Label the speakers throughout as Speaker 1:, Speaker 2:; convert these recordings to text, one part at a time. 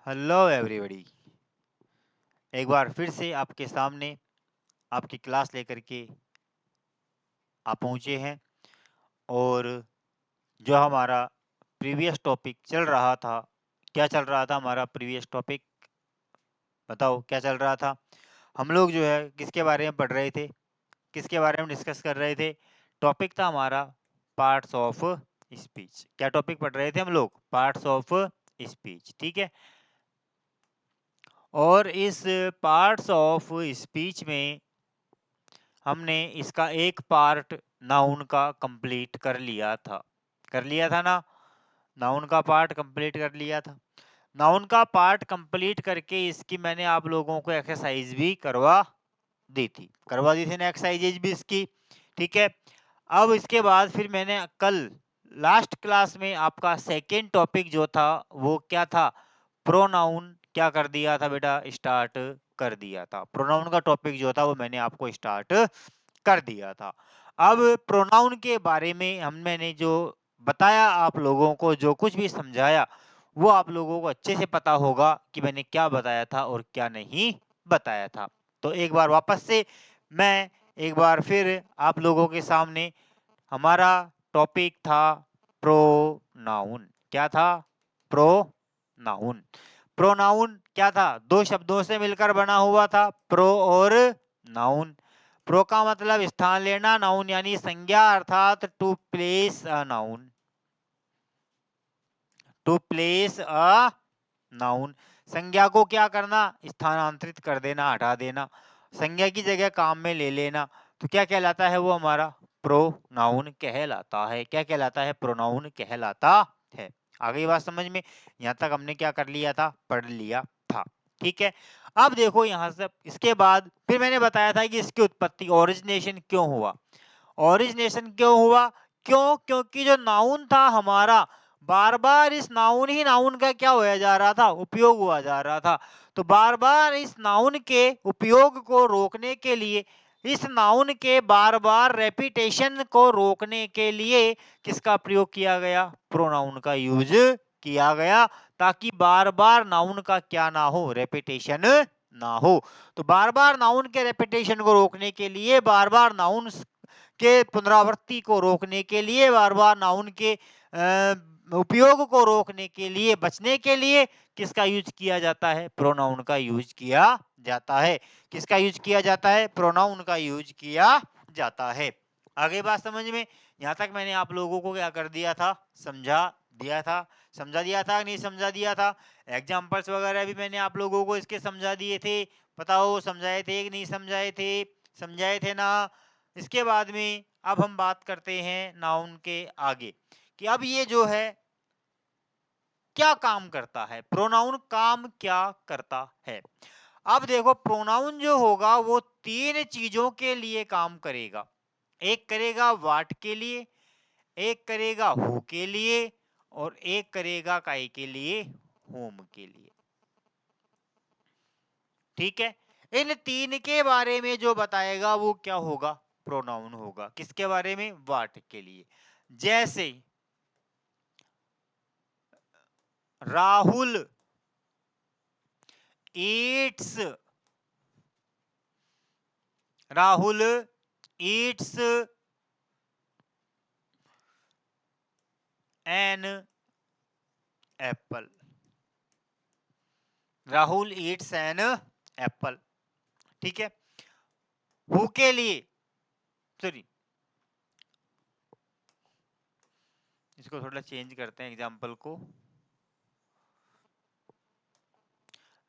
Speaker 1: Hello everybody, एक बार फिर से आपके सामने आपकी क्लास लेकर के आप पहुँचे हैं। और जो हमारा प्रीवियस टॉपिक चल रहा था, क्या चल रहा था हमारा प्रीवियस टॉपिक? बताओ क्या चल रहा था? हम लोग जो है किसके बारे में पढ़ रहे थे, किसके बारे में डिस्कस कर रहे थे? टॉपिक था हमारा पार्ट्स ऑफ स्पीच। क्या टॉपिक पढ़ रहे थे हम लोग? पार्ट्स ऑफ स्पीच, ठीक है। और इस पार्ट्स ऑफ स्पीच में हमने इसका एक पार्ट नाउन का कंप्लीट कर लिया था। कर लिया था ना? नाउन का पार्ट कंप्लीट कर लिया था। नाउन का पार्ट कंप्लीट करके इसकी मैंने आप लोगों को एक्सरसाइज भी करवा दी थी। करवा दी थी ना एक्सरसाइजेज भी इसकी, ठीक है। अब इसके बाद फिर मैंने कल लास्ट क्लास में आपका सेकेंड टॉपिक जो था वो क्या था? प्रोनाउन क्या कर दिया था बेटा? स्टार्ट कर दिया था। प्रोनाउन का टॉपिक जो था वो मैंने आपको स्टार्ट कर दिया था। अब प्रोनाउन के बारे में मैंने जो बताया आप लोगों को, जो कुछ भी समझाया, वो आप लोगों को अच्छे से पता होगा कि मैंने क्या बताया था और क्या नहीं बताया था। तो एक बार वापस से मैं एक बार फिर आप लोगों के सामने हमारा टॉपिक था प्रोनाउन। क्या था? प्रोनाउन। प्रोनाउन क्या था? दो शब्दों से मिलकर बना हुआ था, प्रो और नाउन। प्रो का मतलब स्थान लेना, नाउन यानी संज्ञा अर्थात to place a noun. To place a noun. संज्ञा को क्या करना? स्थानांतरित कर देना, हटा देना, संज्ञा की जगह काम में ले लेना। तो क्या कहलाता है? वो हमारा प्रोनाउन कहलाता है। क्या कहलाता है? प्रोनाउन कहलाता है। आ गई बात समझ में? यहाँ तक हमने क्या कर लिया था? पढ़ लिया था, ठीक है। अब देखो यहाँ से इसके बाद फिर मैंने बताया था कि इसकी उत्पत्ति, ओरिजिनेशन क्यों हुआ। ओरिजिनेशन क्यों हुआ? क्योंकि जो नाउन था हमारा, बार बार इस नाउन ही नाउन का क्या होया जा रहा था? उपयोग हुआ जा रहा था। तो बार बार इस नाउन के उपयोग को रोकने के लिए, इस नाउन के बार बार रेपिटेशन को रोकने के लिए किसका प्रयोग किया गया? प्रोनाउन का यूज किया गया, ताकि बार बार नाउन का क्या ना हो? रेपिटेशन ना हो। तो बार बार नाउन के रेपिटेशन को रोकने के लिए, बार बार नाउन के पुनरावृत्ति को रोकने के लिए, बार बार नाउन के उपयोग को रोकने के लिए, बचने के लिए किसका यूज किया जाता है? प्रोनाउन का यूज किया जाता है। किसका यूज किया जाता है? प्रोनाउन का यूज किया जाता है। आगे बात समझ में? यहाँ तक मैंने आप लोगों को क्या कर दिया था? समझा दिया था। समझा दिया था नहीं समझा दिया था? एग्जाम्पल्स वगैरह भी मैंने आप लोगों को इसके समझा दिए थे। बताओ समझाए थे कि नहीं समझाए थे? समझाए थे ना? इसके बाद में अब हम बात करते हैं नाउन के आगे, कि अब ये जो है क्या काम करता है? प्रोनाउन काम क्या करता है? अब देखो, प्रोनाउन जो होगा वो तीन चीजों के लिए काम करेगा। एक करेगा वाट के लिए, एक करेगा हु के लिए, और एक करेगा काय के लिए? होम के लिए, ठीक है। इन तीन के बारे में जो बताएगा वो क्या होगा? प्रोनाउन होगा। किसके बारे में? वाट के लिए। जैसे Rahul eats, Rahul eats an apple. Rahul eats an apple, ठीक है। हु के लिए, सॉरी, इसको थोड़ा चेंज करते हैं एग्जांपल को।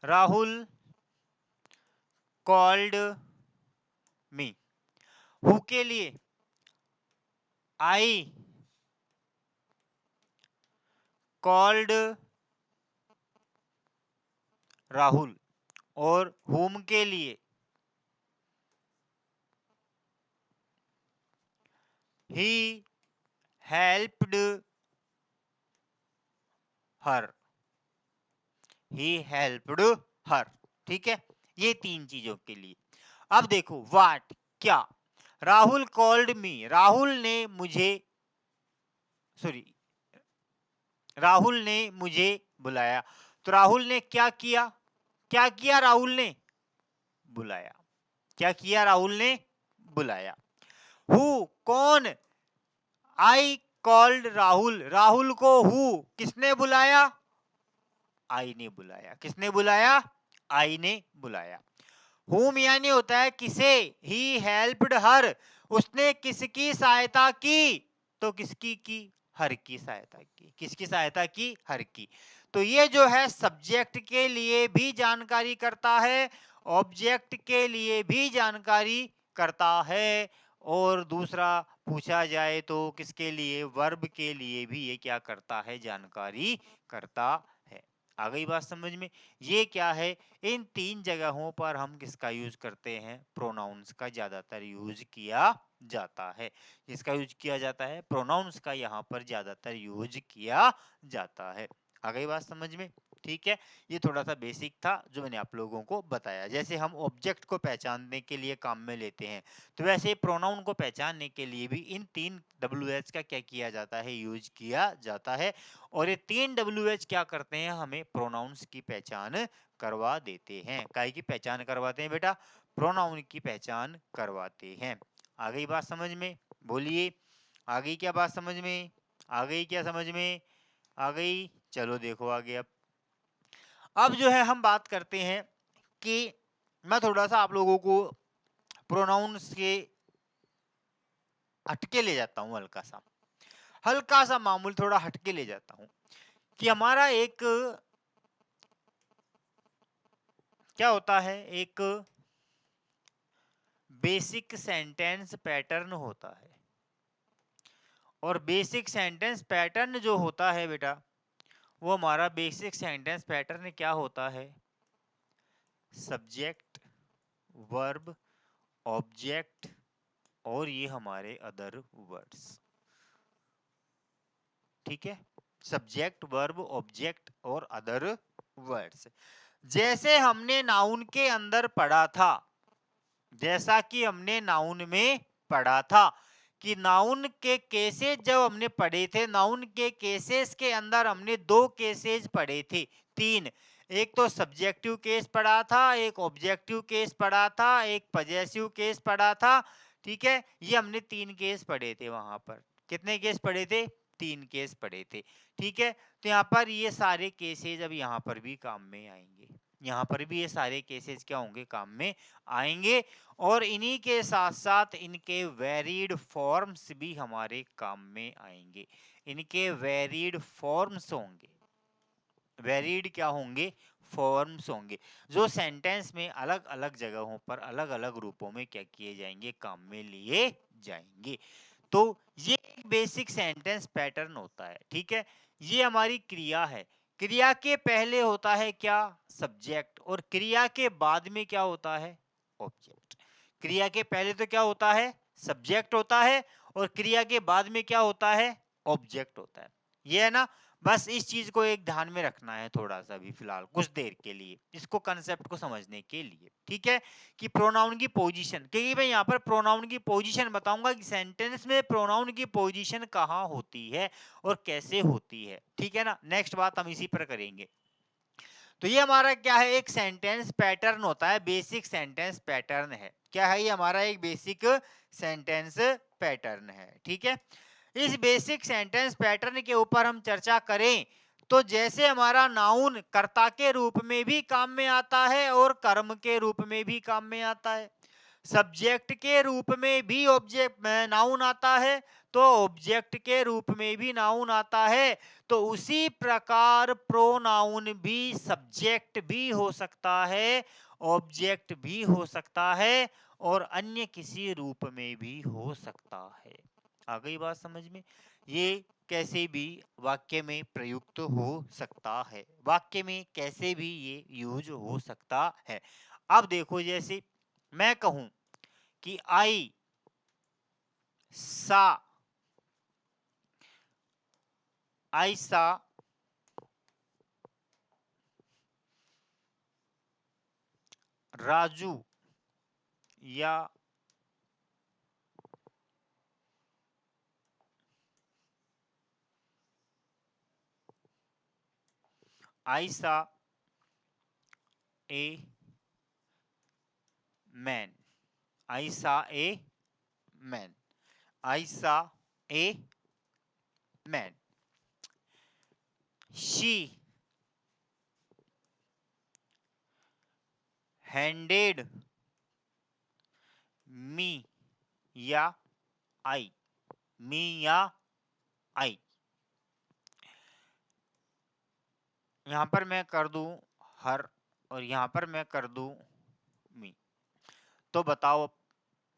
Speaker 1: Rahul called me. हु के लिए? I called Rahul. और हुम के लिए? He helped her. He helped हर, ठीक है। ये तीन चीजों के लिए। अब देखो व्हाट, क्या? राहुल कॉल्ड मी, राहुल ने मुझे, सॉरी, राहुल ने मुझे बुलाया। तो राहुल ने क्या किया? क्या किया राहुल ने? बुलाया। क्या किया राहुल ने? बुलाया। हु, कौन? आई कॉल्ड राहुल, राहुल को हु, किसने बुलाया? आई ने बुलाया। किसने बुलाया? आई ने बुलाया। हुम यानी होता है किसे, ही हेल्प्ड हर, उसने किसकी सहायता की? तो किसकी की? हर की सहायता की। किसकी सहायता की? हर की। तो ये जो है सब्जेक्ट के लिए भी जानकारी करता है, ऑब्जेक्ट के लिए भी जानकारी करता है, और दूसरा पूछा जाए तो किसके लिए? वर्ब के लिए भी ये क्या करता है? जानकारी करता है। आ गई बात समझ में? ये क्या है? इन तीन जगहों पर हम किसका यूज करते हैं? प्रोनाउंस का ज्यादातर यूज किया जाता है। किसका यूज किया जाता है? प्रोनाउंस का यहाँ पर ज्यादातर यूज किया जाता है। आ गई बात समझ में? ठीक है, ये थोड़ा सा बेसिक था जो मैंने आप लोगों को बताया। जैसे हम ऑब्जेक्ट को पहचानने के लिए काम में लेते हैं, तो वैसे प्रोनाउन को पहचानने के लिए भी इन तीन WH का क्या किया जाता है? यूज किया जाता है। और ये तीन WH क्या करते हैं? हमें प्रोनाउंस की पहचान करवा देते हैं। काय की पहचान करवाते हैं बेटा? प्रोनाउन की पहचान करवाते हैं। आ गई बात समझ में? बोलिए, आ गई क्या बात समझ में? आ गई क्या समझ में? आ गई? चलो देखो आगे। अब जो है हम बात करते हैं कि मैं थोड़ा सा आप लोगों को प्रोनाउंस के हटके ले जाता हूं, हल्का सा मामूल थोड़ा हटके ले जाता हूं कि हमारा एक क्या होता है? एक बेसिक सेंटेंस पैटर्न होता है। और बेसिक सेंटेंस पैटर्न जो होता है बेटा, वो हमारा बेसिक सेंटेंस पैटर्न क्या होता है? सब्जेक्ट, वर्ब, ऑब्जेक्ट और ये हमारे अदर वर्ड्स। ठीक है, सब्जेक्ट, वर्ब, ऑब्जेक्ट और अदर वर्ड्स। जैसे हमने नाउन के अंदर पढ़ा था, जैसा कि हमने नाउन में पढ़ा था कि नाउन के केसेस जब हमने पढ़े थे, नाउन के केसेस के अंदर हमने दो केसेस पढ़े थे, तीन। एक तो सब्जेक्टिव केस पढ़ा था, एक ऑब्जेक्टिव केस पढ़ा था, एक पजेसिव केस पढ़ा था। ठीक है, ये हमने तीन केस पढ़े थे वहां पर। कितने केस पढ़े थे? तीन केस पढ़े थे। ठीक है, तो यहाँ पर ये सारे केसेस अब यहाँ पर भी काम में आएंगे। यहाँ पर भी ये सारे केसेस क्या होंगे? काम में आएंगे। और इन्हीं के साथ साथ इनके वेरिड फॉर्म्स भी हमारे काम में आएंगे। इनके वेरिड फॉर्म्स होंगे। वेरिड क्या होंगे? फॉर्म्स होंगे, जो सेंटेंस में अलग अलग जगहों पर अलग अलग रूपों में क्या किए जाएंगे? काम में लिए जाएंगे। तो ये एक बेसिक सेंटेंस पैटर्न होता है। ठीक है, ये हमारी क्रिया है। क्रिया के पहले होता है क्या? सब्जेक्ट, और क्रिया के बाद में क्या होता है? ऑब्जेक्ट। क्रिया के पहले तो क्या होता है? सब्जेक्ट होता है, और क्रिया के बाद में क्या होता है? ऑब्जेक्ट होता है। ये है ना? बस इस चीज को एक ध्यान में रखना है थोड़ा सा भी, फिलहाल कुछ देर के लिए, इसको कंसेप्ट को समझने के लिए। ठीक है, कि प्रोनाउन की पोजीशन, क्योंकि मैं यहाँ पर प्रोनाउन की पोजीशन बताऊंगा कि सेंटेंस में प्रोनाउन की पोजीशन कहाँ होती है और कैसे होती है। ठीक है ना? नेक्स्ट बात हम इसी पर करेंगे। तो ये हमारा क्या है? एक सेंटेंस पैटर्न होता है, बेसिक सेंटेंस पैटर्न है। क्या है ये? हमारा एक बेसिक सेंटेंस पैटर्न है। ठीक है, इस बेसिक सेंटेंस पैटर्न के ऊपर हम चर्चा करें तो जैसे हमारा नाउन कर्ता के रूप में भी काम में आता है और कर्म के रूप में भी काम में आता है, सब्जेक्ट के रूप में भी ऑब्जेक्ट नाउन आता है, तो ऑब्जेक्ट के रूप में भी नाउन आता है, तो उसी प्रकार प्रोनाउन भी सब्जेक्ट भी हो सकता है, ऑब्जेक्ट भी हो सकता है और अन्य किसी रूप में भी हो सकता है। आ गई बात समझ में? ये कैसे भी वाक्य में प्रयुक्त हो सकता है, वाक्य में कैसे भी ये यूज हो सकता है। अब देखो, जैसे मैं कहूं कि आई सा, आई सा राजू, या आई सा ए मैन, आई सा ए मैन, आई सा ए मैन। शी हैंडेड मी या आई, मी या आई। यहां पर मैं कर दूं हर और यहां पर मैं कर दूं मी, तो बताओ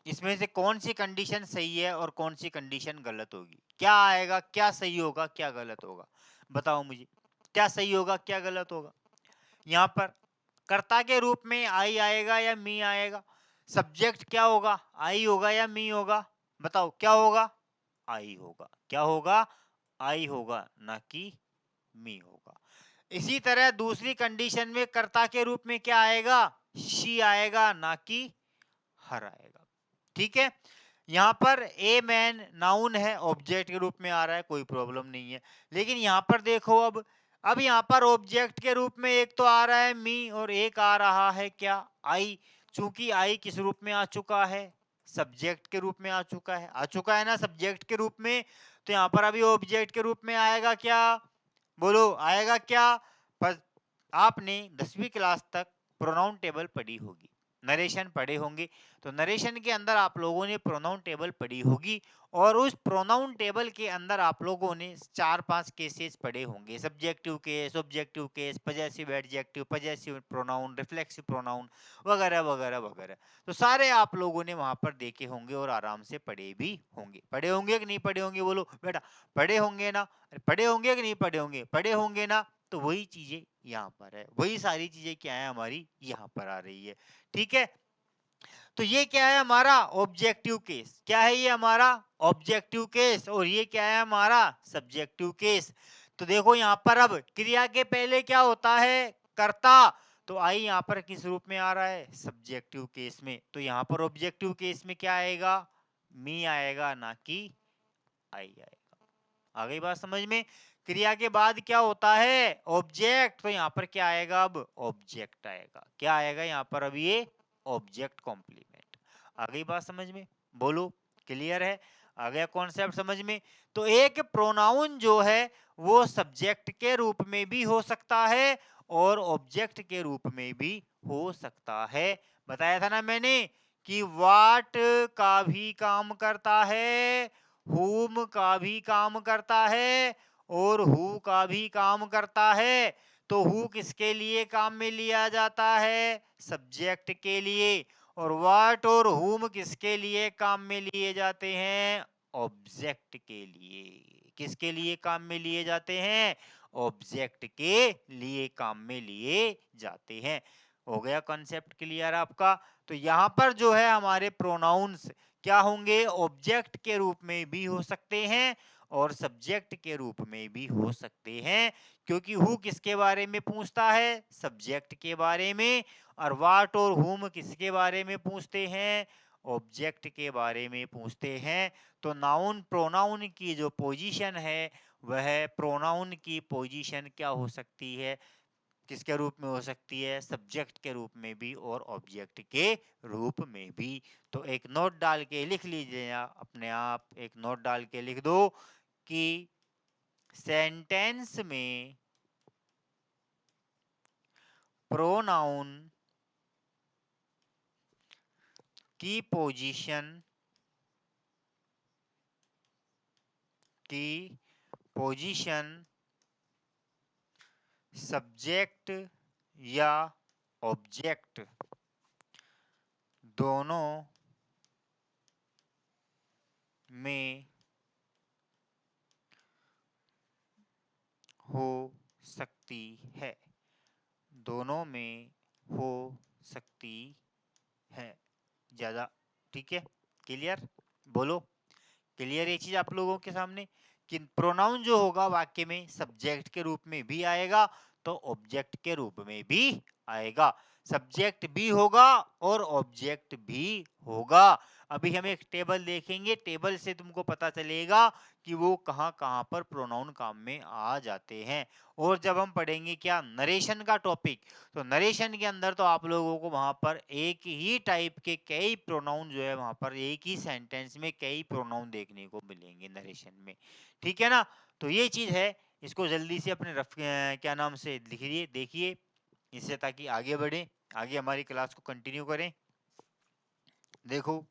Speaker 1: इसमें से कौन सी कंडीशन सही है और कौन सी कंडीशन गलत होगी? क्या आएगा, क्या सही होगा, क्या गलत होगा? बताओ मुझे, क्या सही होगा, क्या गलत होगा? यहाँ पर कर्ता के रूप में आई आएगा या मी आएगा? सब्जेक्ट क्या होगा, आई होगा या मी होगा? बताओ क्या होगा? आई होगा। क्या होगा? आई होगा, ना कि मी होगा। इसी तरह दूसरी कंडीशन में कर्ता के रूप में क्या आएगा? शी आएगा, ना कि हर आएगा। ठीक है, यहाँ पर ए मैन नाउन है, ऑब्जेक्ट के रूप में आ रहा है, कोई प्रॉब्लम नहीं है। लेकिन यहाँ पर देखो, अब यहाँ पर ऑब्जेक्ट के रूप में एक तो आ रहा है मी और एक आ रहा है क्या? आई। चूंकि आई किस रूप में आ चुका है? सब्जेक्ट के रूप में आ चुका है ना सब्जेक्ट के रूप में। तो यहाँ पर अभी ऑब्जेक्ट के रूप में आएगा क्या? बोलो आएगा क्या? पर आपने 10वीं क्लास तक प्रोनाउन टेबल पढ़ी होगी, नरेशन पढ़े होंगे, तो नरेशन के अंदर आप लोगों ने प्रोनाउन टेबल पढ़ी होगी और उस प्रोनाउन टेबल के अंदर आप लोगों ने 4-5 केसेस पढ़े होंगे, subjective case, objective case, possessive adjective, possessive pronoun, reflexive pronoun वगैरह वगैरह वगैरह। तो सारे आप लोगों ने वहां पर देखे होंगे और आराम से पढ़े भी होंगे। पढ़े होंगे कि नहीं पढ़े होंगे? बोलो बेटा, पढ़े होंगे ना? पढ़े होंगे कि नहीं पढ़े होंगे? पढ़े होंगे ना? तो वही चीजें यहाँ पर है, वही सारी चीजें क्या है हमारी यहाँ पर आ रही है। ठीक है, तो ये क्या है हमारा ऑब्जेक्टिव केस, क्या है ये हमारा ऑब्जेक्टिव केस, और ये क्या है हमारा सब्जेक्टिव केस। तो देखो यहाँ पर अब क्रिया के पहले क्या होता है? कर्ता। तो आई यहाँ पर किस रूप में आ रहा है? सब्जेक्टिव केस में। तो यहाँ पर ऑब्जेक्टिव केस में क्या आएगा? मी आएगा, ना कि आई आएगा। आ गई बात समझ में? क्रिया के बाद क्या होता है? ऑब्जेक्ट। तो यहाँ पर क्या आएगा? अब ऑब्जेक्ट आएगा। क्या आएगा यहाँ पर? अब ये ऑब्जेक्ट कॉम्प्लीमेंट। आ गई बात समझ में? बोलो क्लियर है? आ गया कॉन्सेप्ट समझ में? तो एक प्रोनाउन जो है वो सब्जेक्ट के रूप में भी हो सकता है और ऑब्जेक्ट के रूप में भी हो सकता है। बताया था ना मैंने कि वाट का भी काम करता है, हुम का भी काम करता है और हु का भी काम करता है। तो हु किसके लिए काम में लिया जाता है? सब्जेक्ट के लिए। और व्हाट और हुम किसके लिए काम में लिए जाते हैं? ऑब्जेक्ट के लिए। किसके लिए काम में लिए जाते हैं? ऑब्जेक्ट के लिए काम में लिए जाते हैं। हो गया कॉन्सेप्ट क्लियर आपका? तो यहाँ पर जो है हमारे प्रोनाउंस क्या होंगे? ऑब्जेक्ट के रूप में भी हो सकते हैं और सब्जेक्ट के रूप में भी हो सकते हैं, क्योंकि हु किसके बारे में पूछता है? सब्जेक्ट के बारे में। और वाट और हुम किसके बारे में पूछते हैं? ऑब्जेक्ट के बारे में पूछते हैं। तो नाउन प्रोनाउन की जो पोजीशन है वह प्रोनाउन की पोजीशन क्या हो सकती है? किसके रूप में हो सकती है? सब्जेक्ट के रूप में भी और ऑब्जेक्ट के रूप में भी। तो एक नोट डाल के लिख लीजिए, अपने आप एक नोट डाल के लिख दो कि सेंटेंस में प्रोनाउन की पोजीशन सब्जेक्ट या ऑब्जेक्ट दोनों में हो सकती है। दोनों में हो सकती है। ज्यादा ठीक है? क्लियर? बोलो क्लियर ये चीज आप लोगों के सामने कि प्रोनाउन जो होगा वाक्य में सब्जेक्ट के रूप में भी आएगा, तो ऑब्जेक्ट के रूप में भी आएगा, सब्जेक्ट भी होगा और ऑब्जेक्ट भी होगा। अभी हम एक टेबल देखेंगे, टेबल से तुमको पता चलेगा कि वो कहाँ कहाँ पर प्रोनाउन काम में आ जाते हैं। और जब हम पढ़ेंगे क्या नरेशन का टॉपिक, तो नरेशन के अंदर तो आप लोगों को वहां पर एक ही टाइप के कई प्रोनाउन जो है वहां पर एक ही सेंटेंस में कई प्रोनाउन देखने को मिलेंगे नरेशन में, ठीक है ना। तो ये चीज है, इसको जल्दी से अपने रफ क्या नाम से लिखिए, देखिए इससे, ताकि आगे बढ़े, आगे हमारी क्लास को कंटिन्यू करें। देखो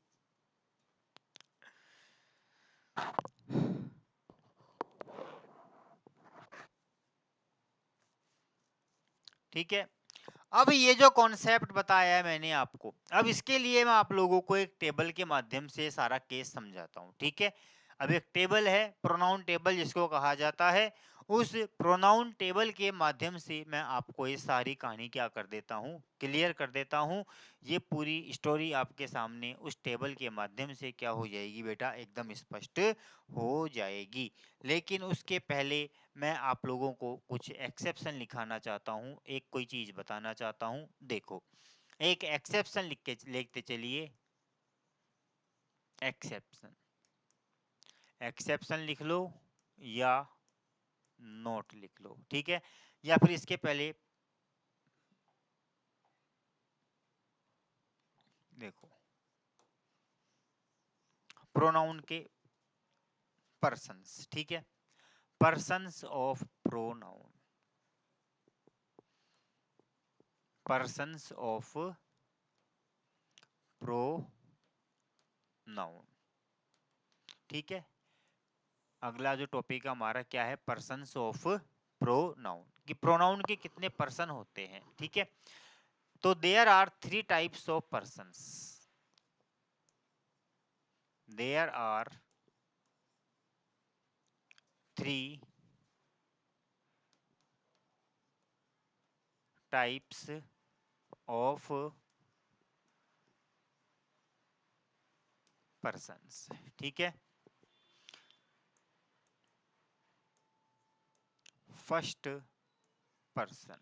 Speaker 1: ठीक है, अब ये जो कॉन्सेप्ट बताया है मैंने आपको, अब इसके लिए मैं आप लोगों को एक टेबल के माध्यम से सारा केस समझाता हूँ, ठीक है। अब एक टेबल है, प्रोनाउन टेबल जिसको कहा जाता है, उस प्रोनाउन टेबल के माध्यम से मैं आपको ये सारी कहानी क्या कर देता हूँ, क्लियर कर देता हूँ। ये पूरी स्टोरी आपके सामने उस टेबल के माध्यम से क्या हो जाएगी बेटा, एकदम स्पष्ट हो जाएगी। लेकिन उसके पहले मैं आप लोगों को कुछ एक्सेप्शन लिखाना चाहता हूँ, एक कोई चीज बताना चाहता हूँ। देखो एक एक्सेप्शन लिख के लिखते चलिए, एक्सेप्शन, एक्सेप्शन लिख लो या नोट लिख लो, ठीक है। या फिर इसके पहले देखो प्रोनाउन के पर्सन्स, ठीक है, persons of pronoun, persons of pronoun, ठीक है। अगला जो टॉपिक हमारा क्या है, पर्सन्स ऑफ प्रोनाउन, कि प्रोनाउन के कितने पर्सन होते हैं, ठीक है। तो there are three types of persons, there are three types of persons, ठीक है। First person,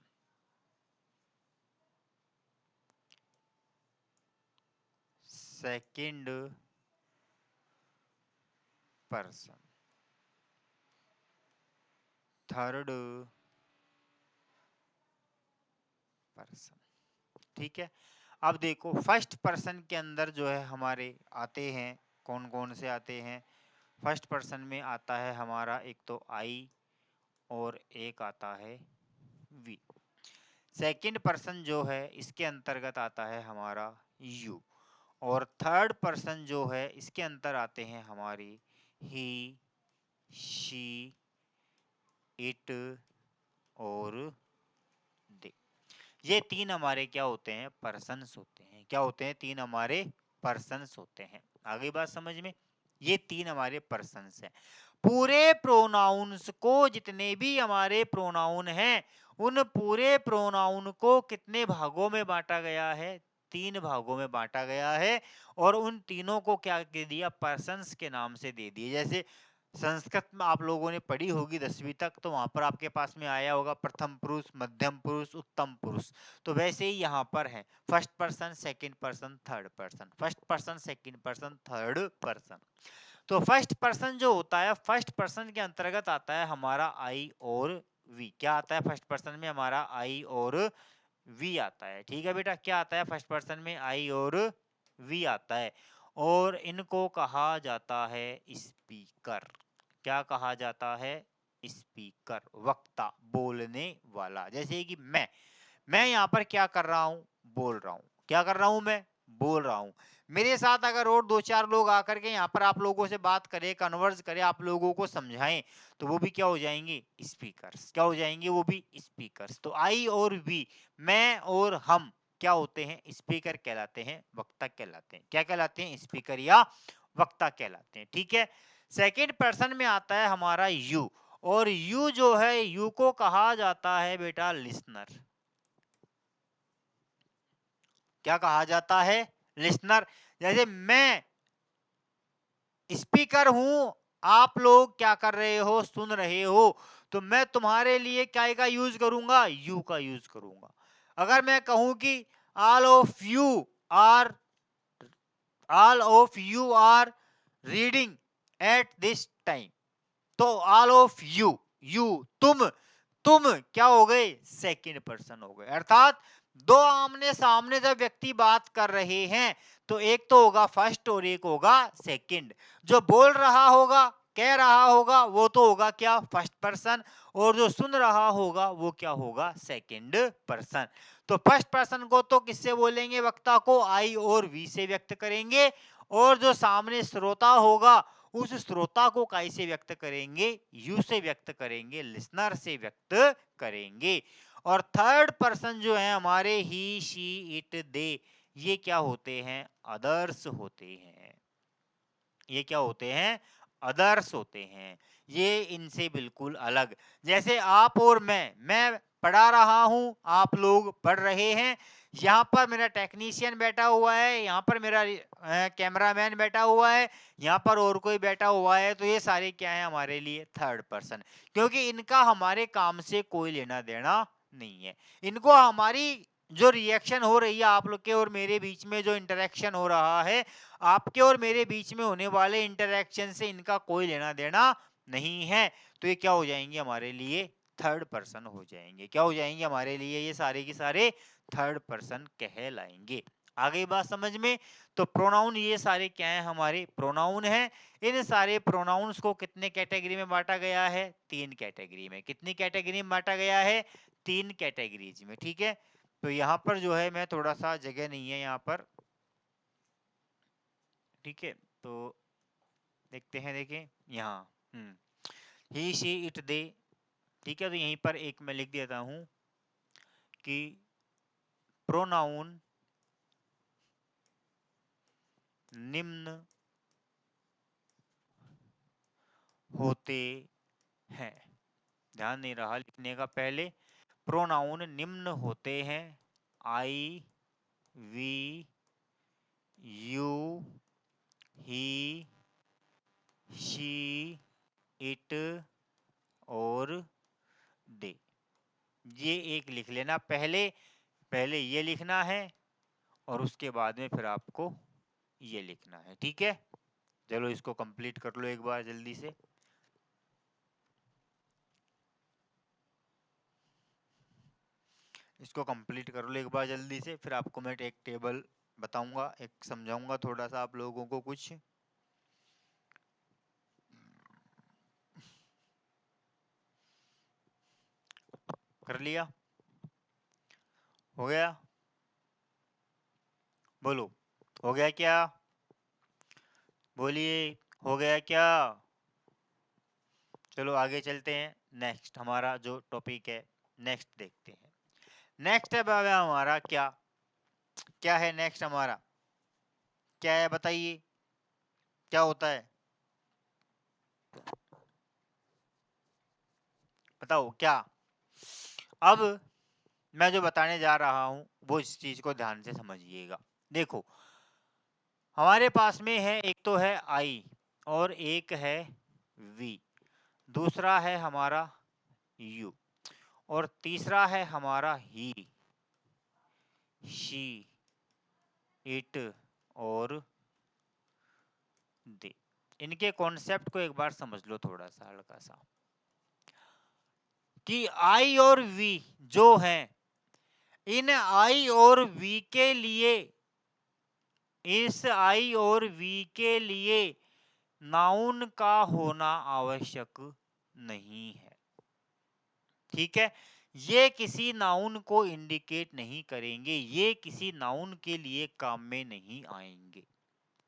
Speaker 1: second person, third person, ठीक है। अब देखो फर्स्ट पर्सन के अंदर जो है हमारे आते हैं, कौन कौन से आते हैं। फर्स्ट पर्सन में आता है हमारा एक तो आई और एक आता है वी। सेकंड पर्सन जो है इसके अंतर्गत आता है हमारा यू, और थर्ड पर्सन जो है इसके अंतर आते हैं हमारी ही, शी, इट और दे। ये तीन हमारे क्या होते हैं, पर्सन्स होते हैं। क्या होते हैं, तीन हमारे पर्सन्स होते हैं। आगे बात समझ में, ये तीन हमारे पर्सन्स हैं। पूरे प्रोनाउंस को, जितने भी हमारे प्रोनाउन हैं, उन पूरे प्रोनाउन को कितने भागों में बांटा गया है, तीन भागों में बांटा गया है। और उन तीनों को क्या दे दिया, पर्सन्स के नाम से दे दिए। जैसे संस्कृत में आप लोगों ने पढ़ी होगी 10वीं तक, तो वहां पर आपके पास में आया होगा प्रथम पुरुष, मध्यम पुरुष, उत्तम पुरुष। तो वैसे ही यहाँ पर है, first person, second person, third person, first person, second person, third person. तो फर्स्ट पर्सन जो होता है, फर्स्ट पर्सन के अंतर्गत आता है हमारा आई और वी। क्या आता है फर्स्ट पर्सन में, हमारा आई और वी आता है, ठीक है बेटा। क्या आता है फर्स्ट पर्सन में, आई और वी आता है। और इनको कहा जाता है स्पीकर। क्या कहा जाता है, स्पीकर, वक्ता, बोलने वाला। जैसे कि मैं यहाँ पर क्या कर रहा हूँ, बोल रहा हूँ। क्या कर रहा हूँ, मैं बोल रहा हूँ। मेरे साथ अगर और दो चार लोग आकर के यहाँ पर आप लोगों से बात करें, कन्वर्स करें, आप लोगों को समझाएं, तो वो भी क्या हो जाएंगे, स्पीकर्स। क्या हो जाएंगे, वो भी स्पीकर्स। तो आई और वी, मैं और हम, क्या होते हैं, स्पीकर कहलाते हैं, वक्ता कहलाते हैं। क्या कहलाते हैं, स्पीकर या वक्ता कहलाते हैं, ठीक है। सेकेंड पर्सन में आता है हमारा यू, और यू जो है, यू को कहा जाता है बेटा लिसनर। क्या कहा जाता है, लिसनर। जैसे मैं स्पीकर हूं, आप लोग क्या कर रहे हो, सुन रहे हो। तो मैं तुम्हारे लिए क्या का यूज करूंगा, यू का यूज करूंगा। अगर मैं कहूं कि all of you are reading at this time, तो ऑल ऑफ यू तुम क्या हो गए, सेकंड पर्सन हो गए। अर्थात दो आमने सामने जब व्यक्ति बात कर रहे हैं तो एक तो होगा फर्स्ट और एक होगा सेकंड। जो बोल रहा होगा, कह रहा होगा, वो तो होगा क्या, फर्स्ट पर्सन, और जो सुन रहा होगा वो क्या होगा, सेकंड पर्सन। तो फर्स्ट पर्सन को तो किससे बोलेंगे, वक्ता को आई और वी से व्यक्त करेंगे, और जो सामने श्रोता होगा उस श्रोता को काय से व्यक्त करेंगे, यू से व्यक्त करेंगे, लिसनर से व्यक्त करेंगे। और थर्ड पर्सन जो है हमारे ही, शी, इट, दे, ये क्या होते हैं, अदर्स होते हैं। ये क्या होते हैं, अदर्स होते हैं। ये इनसे बिल्कुल अलग। जैसे आप और मैं पढ़ा रहा हूं, आप लोग पढ़ रहे हैं, यहाँ पर मेरा टेक्नीशियन बैठा हुआ है, यहाँ पर मेरा कैमरामैन बैठा हुआ है, यहाँ पर और कोई बैठा हुआ है, तो ये सारे क्या है हमारे लिए थर्ड पर्सन, क्योंकि इनका हमारे काम से कोई लेना देना नहीं है। इनको हमारी जो रिएक्शन हो रही है, आप लोग के और मेरे बीच में जो इंटरेक्शन हो रहा है, आपके और मेरे बीच में होने वाले इंटरेक्शन से इनका कोई लेना देना नहीं है। तो ये क्या हो जाएंगे हमारे लिए, थर्ड पर्सन हो जाएंगे। क्या हो जाएंगे हमारे लिए, ये सारे के सारे थर्ड पर्सन कहलाएंगे। आ गई बात समझ में। तो प्रोनाउन ये सारे क्या है, हमारे प्रोनाउन है। इन सारे प्रोनाउंस को कितने कैटेगरी में बांटा गया है, तीन कैटेगरी में। कितनी कैटेगरी में बांटा गया है, तीन कैटेगरीज में। ठीक है, तो यहाँ पर जो है मैं थोड़ा सा, जगह नहीं है यहाँ पर, ठीक है, तो देखते हैं, देखें यहाँ ही, शी, इट, दे। ठीक है, तो यहीं पर एक मैं लिख देता हूं कि प्रोनाउन निम्न होते हैं। ध्यान नहीं रहा लिखने का, पहले प्रोनाउन निम्न होते हैं, I, we, you, he, she, it और दे। ये एक लिख लेना, पहले पहले ये लिखना है और उसके बाद में फिर आपको ये लिखना है। ठीक है, चलो इसको कंप्लीट कर लो एक बार जल्दी से। इसको कंप्लीट कर लो एक बार जल्दी से, फिर आपको मैं एक टेबल बताऊंगा, एक समझाऊंगा थोड़ा सा आप लोगों को कुछ। कर लिया, हो गया, बोलो, हो गया क्या, बोलिए, हो गया क्या। चलो आगे चलते हैं, नेक्स्ट हमारा जो टॉपिक है, नेक्स्ट देखते हैं। नेक्स्ट है बाबा हमारा क्या, क्या है नेक्स्ट हमारा, क्या है बताइए, क्या होता है, बताओ क्या। अब मैं जो बताने जा रहा हूं वो इस चीज को ध्यान से समझिएगा। देखो, हमारे पास में है, एक तो है आई और एक है वी, दूसरा है हमारा यू, और तीसरा है हमारा ही, शी, इट और दे। इनके कॉन्सेप्ट को एक बार समझ लो थोड़ा सा, हल्का सा, कि आई और वी जो हैं, इन आई और वी के लिए, इस आई और वी के लिए नाउन का होना आवश्यक नहीं है। ठीक है, ये किसी नाउन को इंडिकेट नहीं करेंगे, ये किसी नाउन के लिए काम में नहीं आएंगे।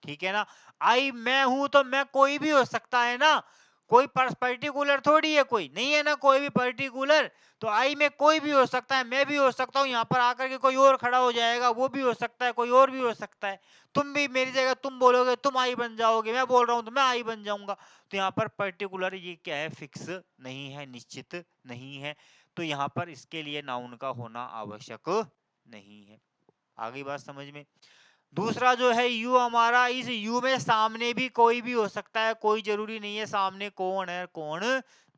Speaker 1: ठीक है ना, आई मैं हूं तो मैं कोई भी हो सकता है ना, कोई पर्टिकुलर थोड़ी है, कोई नहीं है ना, कोई भी पर्टिकुलर। तो आई में कोई भी हो सकता है, मैं भी हो सकता हूँ, यहाँ पर आकर के कोई और खड़ा हो जाएगा, वो भी हो सकता है, कोई और भी हो सकता है। तुम भी मेरी जगह तुम बोलोगे तुम आई बन जाओगे, मैं बोल रहा हूँ तो मैं आई बन जाऊंगा। तो यहाँ पर पर्टिकुलर ये क्या है, फिक्स नहीं है, निश्चित नहीं है। तो यहाँ पर इसके लिए नाउन का होना आवश्यक नहीं है। आगे बात समझ में। दूसरा जो है यू हमारा, इस यू में सामने भी कोई भी हो सकता है, कोई जरूरी नहीं है सामने कौन है कौन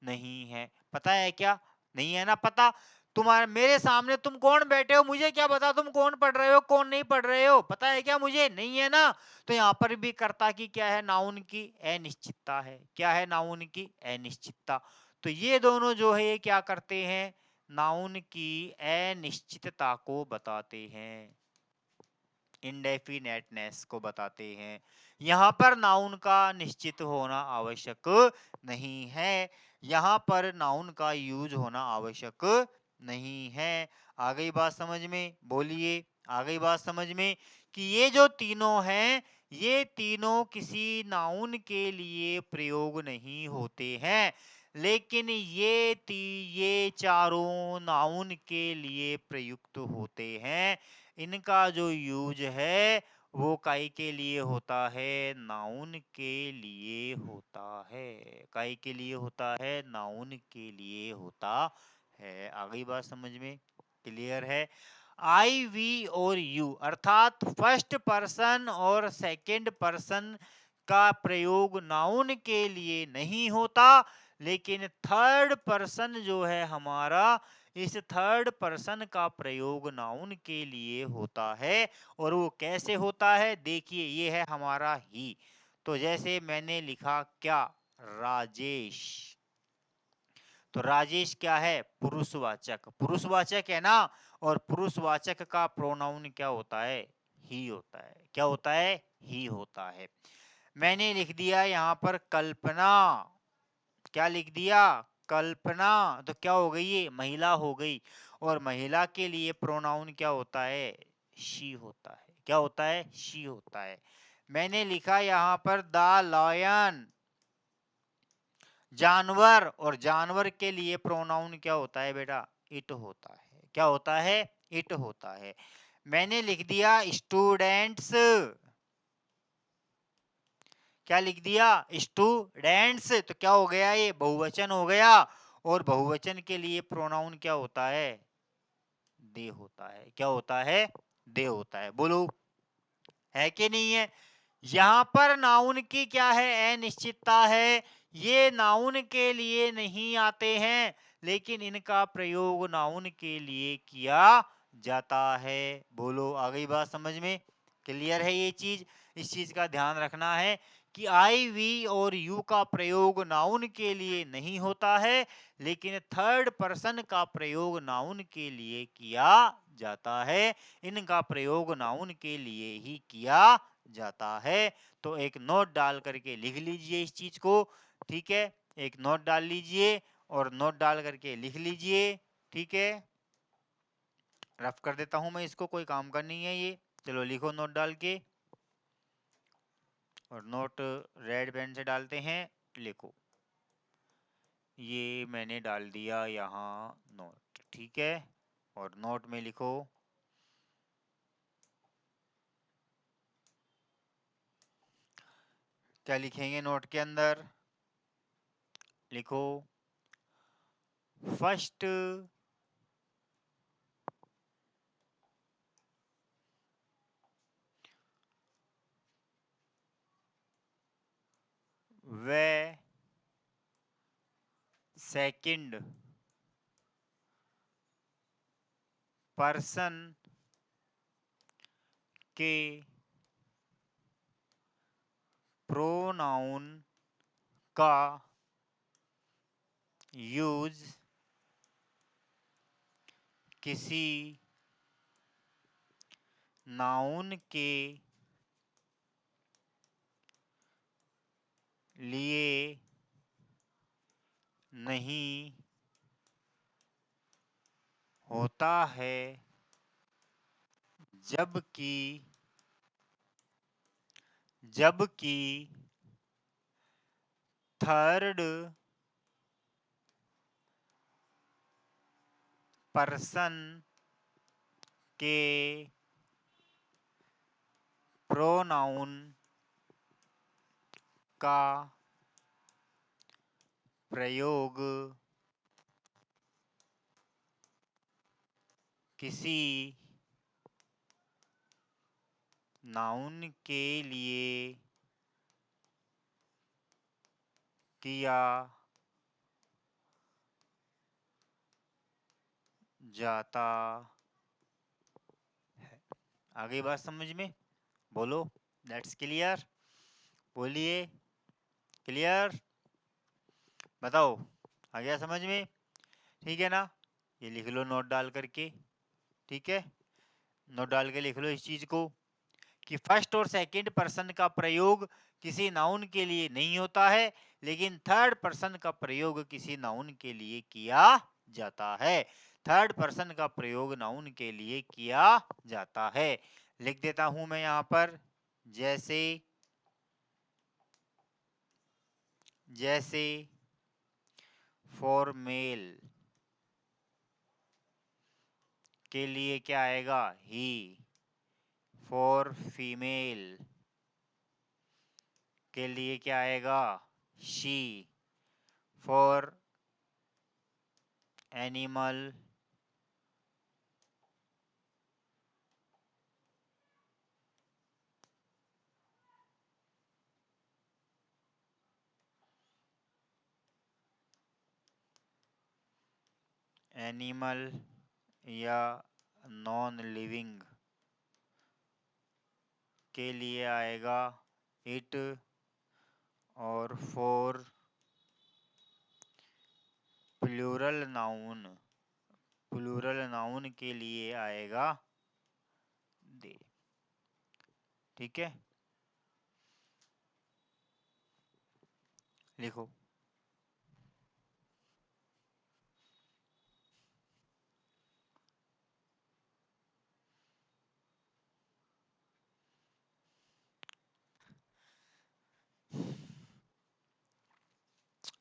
Speaker 1: नहीं है। पता है क्या? नहीं है ना पता। तुम्हारे मेरे सामने तुम कौन बैठे हो, मुझे क्या पता तुम कौन पढ़ रहे हो कौन नहीं पढ़ रहे हो, पता है क्या मुझे? नहीं है ना। तो यहाँ पर भी कर्ता की क्या है, नाउन की अनिश्चितता है। क्या है नाउन की अनिश्चितता। तो ये दोनों जो है ये क्या करते हैं, नाउन की अनिश्चितता को बताते हैं, इंडेफिनेटनेस को बताते हैं। यहाँ पर नाउन का निश्चित होना आवश्यक नहीं है, यहाँ पर नाउन का यूज होना आवश्यक नहीं है। आ गई बात समझ में? बोलिए, आ गई बात समझ में कि ये जो तीनों हैं ये तीनों किसी नाउन के लिए प्रयोग नहीं होते हैं, लेकिन ये चारों नाउन के लिए प्रयुक्त होते हैं। इनका जो यूज है वो काई के लिए होता है, नाउन के लिए होता है। काई के लिए होता है, नाउन के लिए होता है। आ गई बात समझ में? क्लियर है? आई वी और यू अर्थात फर्स्ट पर्सन और सेकंड पर्सन का प्रयोग नाउन के लिए नहीं होता, लेकिन थर्ड पर्सन जो है हमारा, इस थर्ड पर्सन का प्रयोग नाउन के लिए होता है। और वो कैसे होता है, देखिए ये है हमारा ही। तो जैसे मैंने लिखा क्या, राजेश, तो राजेश क्या है, पुरुषवाचक, पुरुषवाचक है ना। और पुरुषवाचक का प्रोनाउन क्या होता है, ही होता है। क्या होता है, ही होता है। मैंने लिख दिया यहाँ पर कल्पना, क्या लिख दिया, कल्पना, तो क्या हो गई, ये महिला हो गई। और महिला के लिए प्रोनाउन क्या होता है, शी होता है। क्या होता है, शी होता है। मैंने लिखा यहाँ पर द लायन, जानवर, और जानवर के लिए प्रोनाउन क्या होता है बेटा, इट होता है। क्या होता है, इट होता है। मैंने लिख दिया स्टूडेंट्स, क्या लिख दिया, स्टूडेंट्स, तो क्या हो गया, ये बहुवचन हो गया। और बहुवचन के लिए प्रोनाउन क्या होता है, दे होता है। क्या होता है, दे होता है। बोलो, है कि नहीं है? यहाँ पर नाउन की क्या है, अनिश्चितता है। ये नाउन के लिए नहीं आते हैं, लेकिन इनका प्रयोग नाउन के लिए किया जाता है। बोलो, आ गई बात समझ में? क्लियर है ये चीज? इस चीज का ध्यान रखना है कि आई वी और यू का प्रयोग नाउन के लिए नहीं होता है, लेकिन थर्ड पर्सन का प्रयोग नाउन के लिए किया जाता है। इनका प्रयोग नाउन के लिए ही किया जाता है। तो एक नोट डाल करके लिख लीजिए इस चीज को, ठीक है? एक नोट डाल लीजिए और नोट डाल करके लिख लीजिए, ठीक है? रफ कर देता हूं मैं इसको, कोई काम का नहीं है ये। चलो लिखो नोट डाल के, और नोट रेड पेन से डालते हैं, लिखो। ये मैंने डाल दिया यहाँ नोट, ठीक है? और नोट में लिखो, क्या लिखेंगे नोट के अंदर, लिखो फर्स्ट वे सेकंड पर्सन के प्रोनाउन का यूज किसी नाउन के लिए नहीं होता है, जबकि जबकि थर्ड पर्सन के प्रोनाउन का प्रयोग किसी नाउन के लिए किया जाता है। आ गई बात समझ में? बोलो, दैट्स क्लियर? बोलिए, क्लियर? बताओ, आ गया समझ में? ठीक है ना? ये लिख लो नोट डाल करके, ठीक है? नोट डाल के लिख लो इस चीज को कि फर्स्ट और सेकंड पर्सन का प्रयोग किसी नाउन के लिए नहीं होता है, लेकिन थर्ड पर्सन का प्रयोग किसी नाउन के लिए किया जाता है। थर्ड पर्सन का प्रयोग नाउन के लिए किया जाता है। लिख देता हूं मैं यहां पर, जैसे जैसे फॉर मेल के लिए क्या आएगा? ही। फॉर फीमेल के लिए क्या आएगा? शी। फॉर एनिमल एनिमल या नॉन लिविंग के लिए आएगा इट, और फॉर प्लूरल नाउन के लिए आएगा दे। ठीक है, लिखो।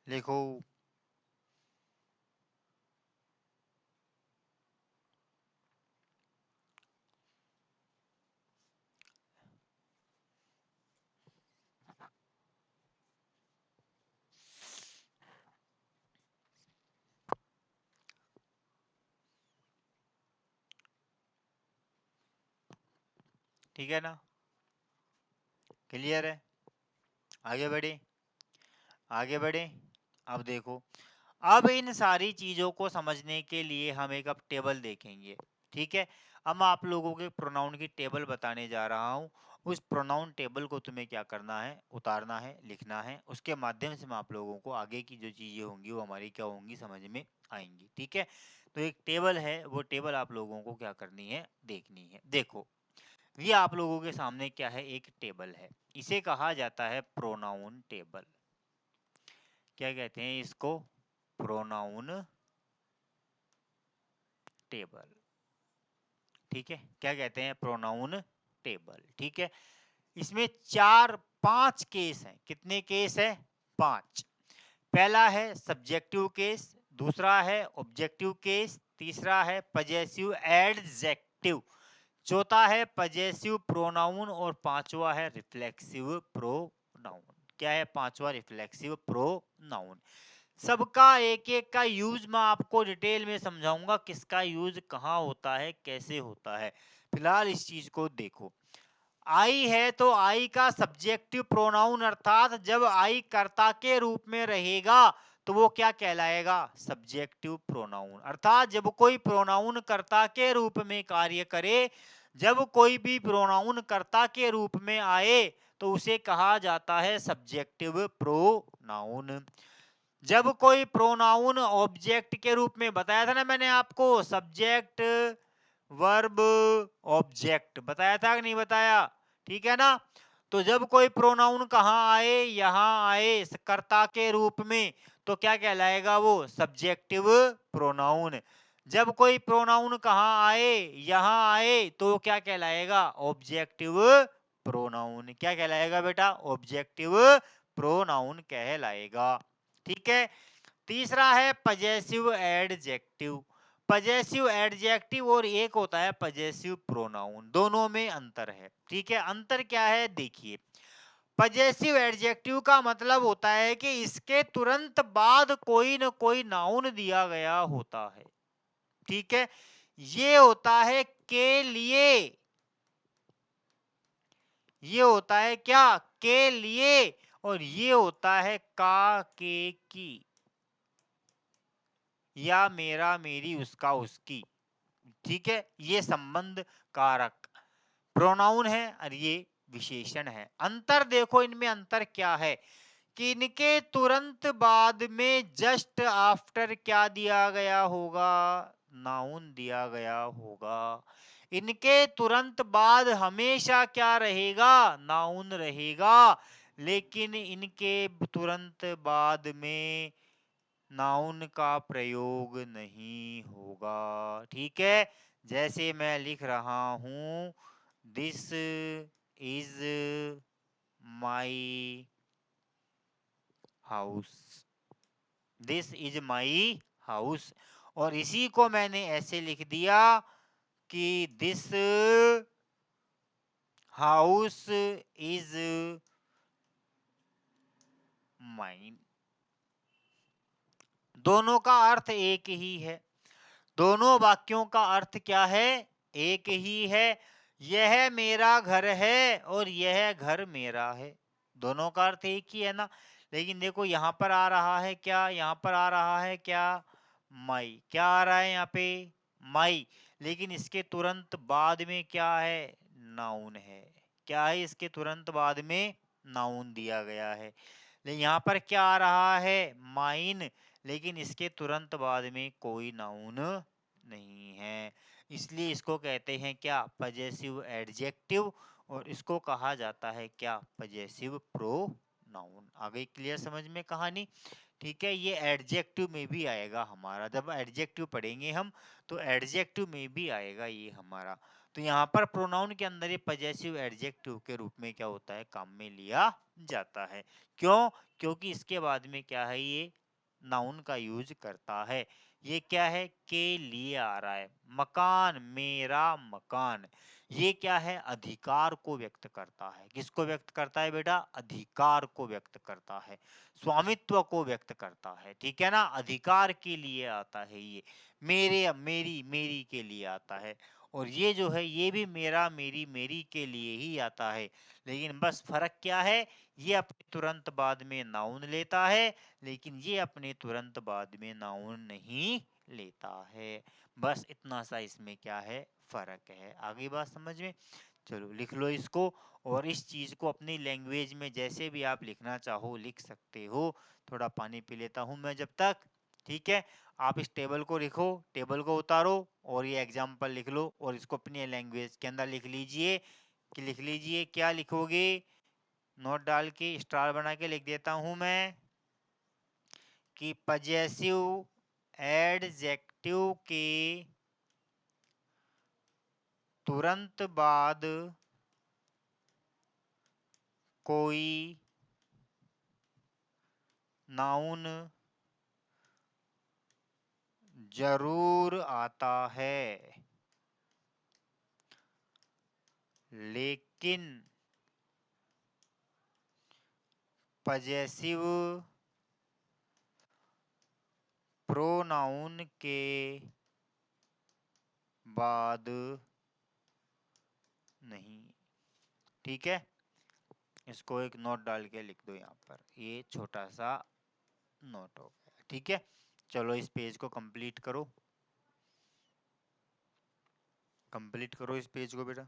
Speaker 1: लिखो। ठीक है ना? क्लियर है? आगे बढ़े, आगे बढ़े। अब देखो, अब इन सारी चीजों को समझने के लिए हम एक अब टेबल देखेंगे। ठीक है, अब मैं आप लोगों के प्रोनाउन की टेबल बताने जा रहा हूँ। उस प्रोनाउन टेबल को तुम्हें क्या करना है? उतारना है, लिखना है। उसके माध्यम से मैं आप लोगों को आगे की जो चीजें होंगी वो हमारी क्या होंगी, समझ में आएंगी। ठीक है, तो एक टेबल है, वो टेबल आप लोगों को क्या करनी है? देखनी है। देखो, ये आप लोगों के सामने क्या है? एक टेबल है। इसे कहा जाता है प्रोनाउन टेबल। क्या कहते हैं इसको? Pronoun table. ठीक है, क्या कहते हैं? Pronoun table. ठीक है, इसमें चार पांच केस हैं। कितने केस है? पांच। पहला है सब्जेक्टिव केस, दूसरा है ऑब्जेक्टिव केस, तीसरा है पजेसिव एडजेक्टिव, चौथा है पजेसिव प्रोनाउन, और पांचवा है रिफ्लेक्सिव प्रोनाउन। क्या है? पांचवा रिफ्लेक्सिव प्रोनाउन। सबका एक एक का यूज मैं आपको डिटेल में समझाऊंगा, किसका यूज कहाँ होता है, कैसे होता है। फिलहाल इस चीज को देखो। आई है तो आई का सब्जेक्टिव प्रोनाउन, अर्थात जब आई कर्ता के रूप में रहेगा तो वो क्या कहलाएगा? Subjective pronoun. अर्थात जब कोई प्रोनाउन कर्ता के रूप में कार्य करे, जब कोई भी प्रोनाउन कर्ता के रूप में आए तो उसे कहा जाता है सब्जेक्टिव प्रोनाउन। जब कोई प्रोनाउन ऑब्जेक्ट के रूप में, बताया था ना मैंने आपको, सब्जेक्ट वर्ब ऑब्जेक्ट, बताया था कि नहीं बताया? ठीक है ना? तो जब कोई प्रोनाउन कहाँ आए? यहाँ आए कर्ता के रूप में, तो क्या कहलाएगा वो? Subjective pronoun. जब कोई प्रोनाउन कहाँ आए? यहाँ आए, तो क्या कहलाएगा? Objective pronoun. क्या कहलाएगा बेटा? ऑब्जेक्टिव प्रोनाउन कहलाएगा। ठीक है, तीसरा है पजेसिव एडजेक्टिव। पजेसिव एडजेक्टिव और एक होता है पजेसिव प्रोनाउन, दोनों में अंतर है। ठीक है, अंतर क्या है? देखिए, पजेसिव एडजेक्टिव का मतलब होता है कि इसके तुरंत बाद कोई न कोई नाउन दिया गया होता है। ठीक है, ये होता है के लिए, ये होता है क्या? के लिए, और ये होता है का, के, की, या मेरा, मेरी, उसका, उसकी। ठीक है, ये संबंध कारक प्रोनाउन है और ये विशेषण है। अंतर देखो इनमें अंतर क्या है कि इनके तुरंत बाद में जस्ट आफ्टर क्या दिया गया होगा, नाउन दिया गया होगा। इनके तुरंत बाद हमेशा क्या रहेगा, नाउन रहेगा। लेकिन इनके तुरंत बाद में नाउन का प्रयोग नहीं होगा। ठीक है, जैसे मैं लिख रहा हूं, this is my house, this is my house, और इसी को मैंने ऐसे लिख दिया कि दिस हाउस इज माइन। दोनों का अर्थ एक ही है, दोनों वाक्यों का अर्थ क्या है, एक ही है। यह मेरा घर है और यह घर मेरा है, दोनों का अर्थ एक ही है ना। लेकिन देखो यहाँ पर आ रहा है क्या, यहाँ पर आ रहा है क्या, माई। क्या आ रहा है यहाँ पे, माई। लेकिन इसके तुरंत बाद में क्या है, नाउन है। क्या है, इसके तुरंत बाद में नाउन दिया गया है। लेकिन यहाँ पर क्या आ रहा है, माइन। लेकिन इसके तुरंत बाद में कोई नाउन नहीं है, इसलिए इसको कहते हैं क्या, पजेसिव एडजेक्टिव, और इसको कहा जाता है क्या, पजेसिव प्रोनाउन। आ गई क्लियर समझ में कहानी। ठीक है, ये एडजेक्टिव में भी आएगा हमारा, जब एडजेक्टिव पढ़ेंगे हम तो एडजेक्टिव में भी आएगा ये हमारा। तो यहाँ पर प्रोनाउन के अंदर ये पजेसिव एडजेक्टिव के रूप में क्या होता है, काम में लिया जाता है। क्यों, क्योंकि इसके बाद में क्या है, ये नाउन का यूज करता है। ये क्या है, के लिए आ रहा है, मकान, मेरा मकान। ये क्या है, अधिकार को व्यक्त करता है। किसको व्यक्त करता है बेटा, अधिकार को व्यक्त करता है, स्वामित्व को व्यक्त करता है। ठीक है ना, अधिकार के लिए आता है ये, मेरे मेरी मेरी के लिए आता है। और ये जो है ये भी मेरा मेरी मेरी के लिए ही आता है। लेकिन बस फर्क क्या है, ये अपने तुरंत बाद में नाउन लेता है, लेकिन ये अपने तुरंत बाद में नाउन नहीं लेता है। बस इतना सा इसमें क्या है, फर्क है। आगे बात समझ में, चलो लिख लो इसको। और इस चीज को अपनी लैंग्वेज में जैसे भी आप लिखना चाहो लिख सकते हो। थोड़ा पानी पी लेता हूं मैं जब तक। ठीक है, आप इस टेबल को लिखो, टेबल को उतारो और ये एग्जाम्पल लिख लो और इसको अपनी लैंग्वेज के अंदर लिख लीजिए। कि लिख लीजिए, क्या लिखोगे, नोट डाल के स्टार बना के लिख देता हूं मैं कि पजेसिव एडजेक्टिव के तुरंत बाद कोई नाउन जरूर आता है, लेकिन पजेसिव प्रोनाउन के बाद नहीं। ठीक है, इसको एक नोट डाल के लिख दो यहाँ पर, ये छोटा सा नोट हो गया। ठीक है, चलो इस पेज को कंप्लीट करो, कंप्लीट करो इस पेज को बेटा।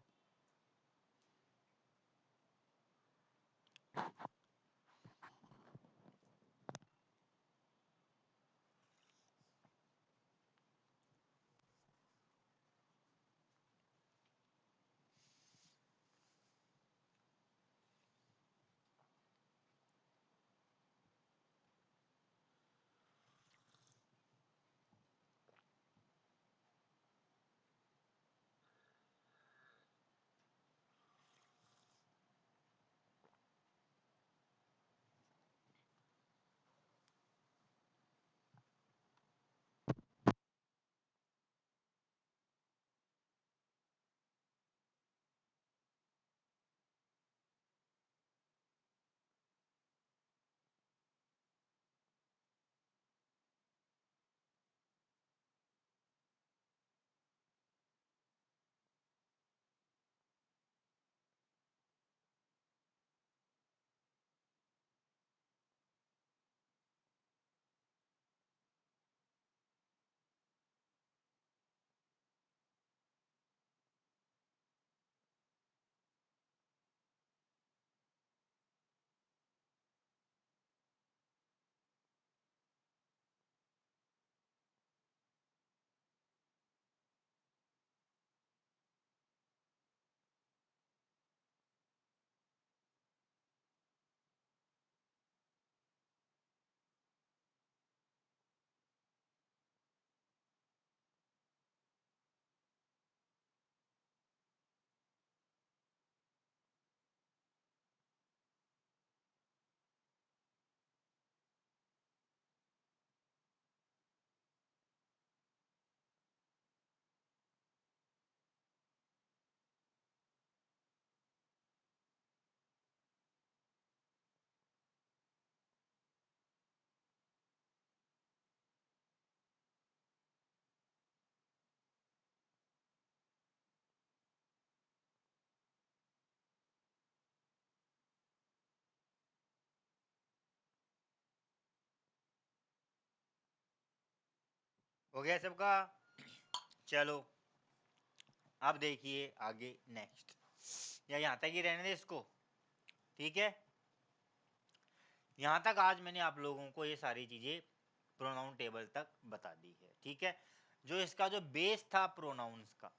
Speaker 1: हो गया सबका? चलो अब देखिए आगे नेक्स्ट, या यहाँ तक ही रहने दे इसको, ठीक है। यहाँ तक आज मैंने आप लोगों को ये सारी चीजें प्रोनाउन टेबल तक बता दी है, ठीक है। जो इसका जो बेस था प्रोनाउंस का,